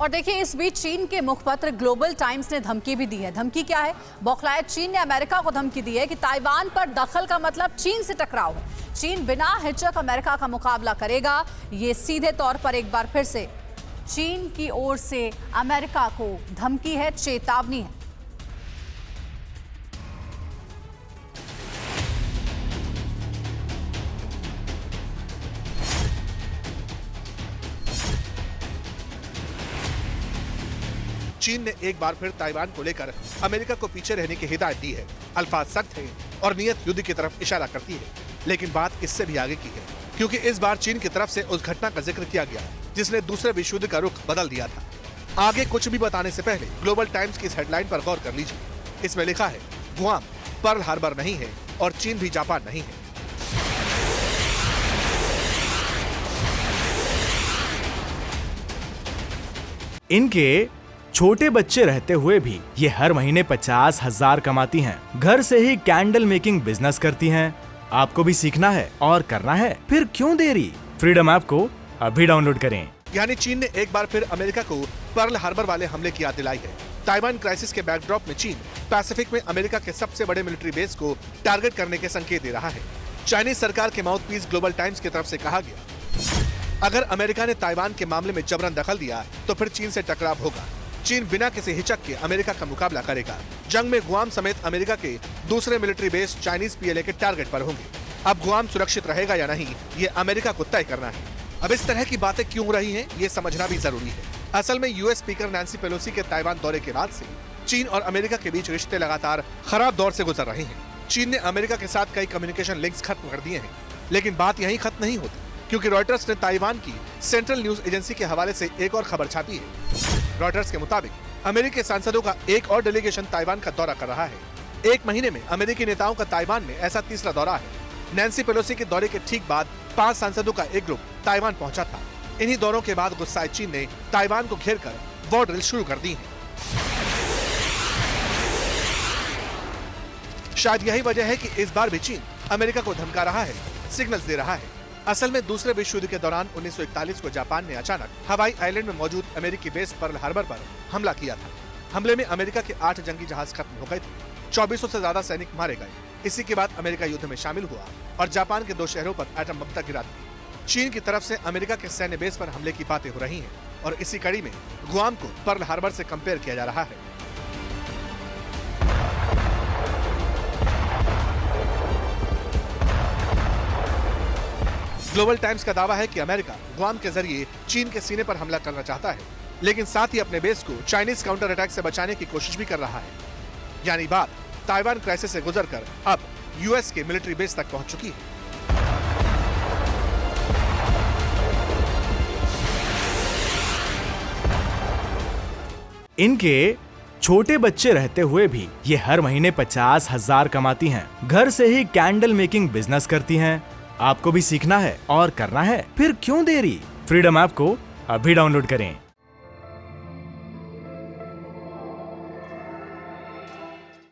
और देखिए, इस बीच चीन के मुखपत्र ग्लोबल टाइम्स ने धमकी भी दी है। धमकी क्या है? बौखलाए चीन ने अमेरिका को धमकी दी है कि ताइवान पर दखल का मतलब चीन से टकराव है। चीन बिना हिचक अमेरिका का मुकाबला करेगा। ये सीधे तौर पर एक बार फिर से चीन की ओर से अमेरिका को धमकी है, चेतावनी है। चीन ने एक बार फिर ताइवान को लेकर अमेरिका को पीछे रहने की हिदायत दी है। अल्फाज सख्त हैं और नीयत युद्ध की तरफ इशारा करती है, लेकिन बात इससे भी आगे की है, क्योंकि इस बार चीन की तरफ से उस घटना का जिक्र किया गया जिसने दूसरे विश्व युद्ध का रुख बदल दिया था। आगे कुछ भी बताने से पहले ग्लोबल टाइम्स की इस हेडलाइन पर गौर कर लीजिए। इसमें लिखा है, गुआम पर्ल हार्बर नहीं है और चीन भी जापान नहीं है। इनके छोटे बच्चे रहते हुए भी ये हर महीने 50,000 कमाती हैं। घर से ही कैंडल मेकिंग बिजनेस करती हैं। आपको भी सीखना है और करना है, फिर क्यों देरी? फ्रीडम ऐप को अभी डाउनलोड करें। यानी चीन ने एक बार फिर अमेरिका को पर्ल हार्बर वाले हमले की याद दिलाई है। ताइवान क्राइसिस के बैकड्रॉप में चीन पैसिफिक में अमेरिका के सबसे बड़े मिलिट्री बेस को टारगेट करने के संकेत दे रहा है। चाइनीज सरकार के माउथपीस ग्लोबल टाइम्स की तरफ से कहा गया, अगर अमेरिका ने ताइवान के मामले में जबरन दखल दिया तो फिर चीन से टकराव होगा। चीन बिना किसी हिचक के अमेरिका का मुकाबला करेगा। जंग में गुआम समेत अमेरिका के दूसरे मिलिट्री बेस चाइनीज पीएलए के टारगेट पर होंगे। अब गुआम सुरक्षित रहेगा या नहीं, ये अमेरिका को तय करना है। अब इस तरह की बातें क्यों हो रही हैं, ये समझना भी जरूरी है। असल में यूएस स्पीकर नैन्सी पेलोसी के ताइवान दौरे के बाद से चीन और अमेरिका के बीच रिश्ते लगातार खराब दौर से गुजर रहे हैं। चीन ने अमेरिका के साथ कई कम्युनिकेशन लिंक्स खत्म कर दिए हैं, लेकिन बात यहीं खत्म नहीं होती, क्योंकि रॉयटर्स ने ताइवान की सेंट्रल न्यूज एजेंसी के हवाले से एक और खबर छापी है। रॉयटर्स के मुताबिक अमेरिकी सांसदों का एक और डेलीगेशन ताइवान का दौरा कर रहा है। एक महीने में अमेरिकी नेताओं का ताइवान में ऐसा तीसरा दौरा है। नैन्सी पेलोसी के दौरे के ठीक बाद 5 सांसदों का एक ग्रुप ताइवान पहुंचा था। इन्हीं दौरों के बाद गुस्साए चीन ने ताइवान को घेरकर वॉर ड्रिल शुरू कर दी है। शायद यही वजह है कि इस बार भी चीन अमेरिका को धमका रहा है, सिग्नल्स दे रहा है। असल में दूसरे विश्व युद्ध के दौरान 1941 को जापान ने अचानक हवाई आइलैंड में मौजूद अमेरिकी बेस पर्ल हार्बर पर हमला किया था। हमले में अमेरिका के 8 जंगी जहाज खत्म हो गए थे। 2400 से ज्यादा सैनिक मारे गए। इसी के बाद अमेरिका युद्ध में शामिल हुआ और जापान के 2 शहरों पर एटम बम तक गिरा दी। चीन की तरफ से अमेरिका के सैन्य बेस पर हमले की बातें हो रही हैं और इसी कड़ी में गुआम को पर्ल हार्बर से कंपेयर किया जा रहा है। ग्लोबल टाइम्स का दावा है कि अमेरिका गुआम के जरिए चीन के सीने पर हमला करना चाहता है, लेकिन साथ ही अपने बेस को चाइनीज काउंटर अटैक से बचाने की कोशिश भी कर रहा है। यानी बात ताइवान क्राइसिस से गुजरकर अब यूएस के मिलिट्री बेस तक पहुंच चुकी है। इनके छोटे बच्चे रहते हुए भी ये हर महीने 50,000 कमाती हैं। घर से ही कैंडल मेकिंग बिजनेस करती हैं। आपको भी सीखना है और करना है, फिर क्यों देरी? फ्रीडम ऐप को अभी डाउनलोड करें।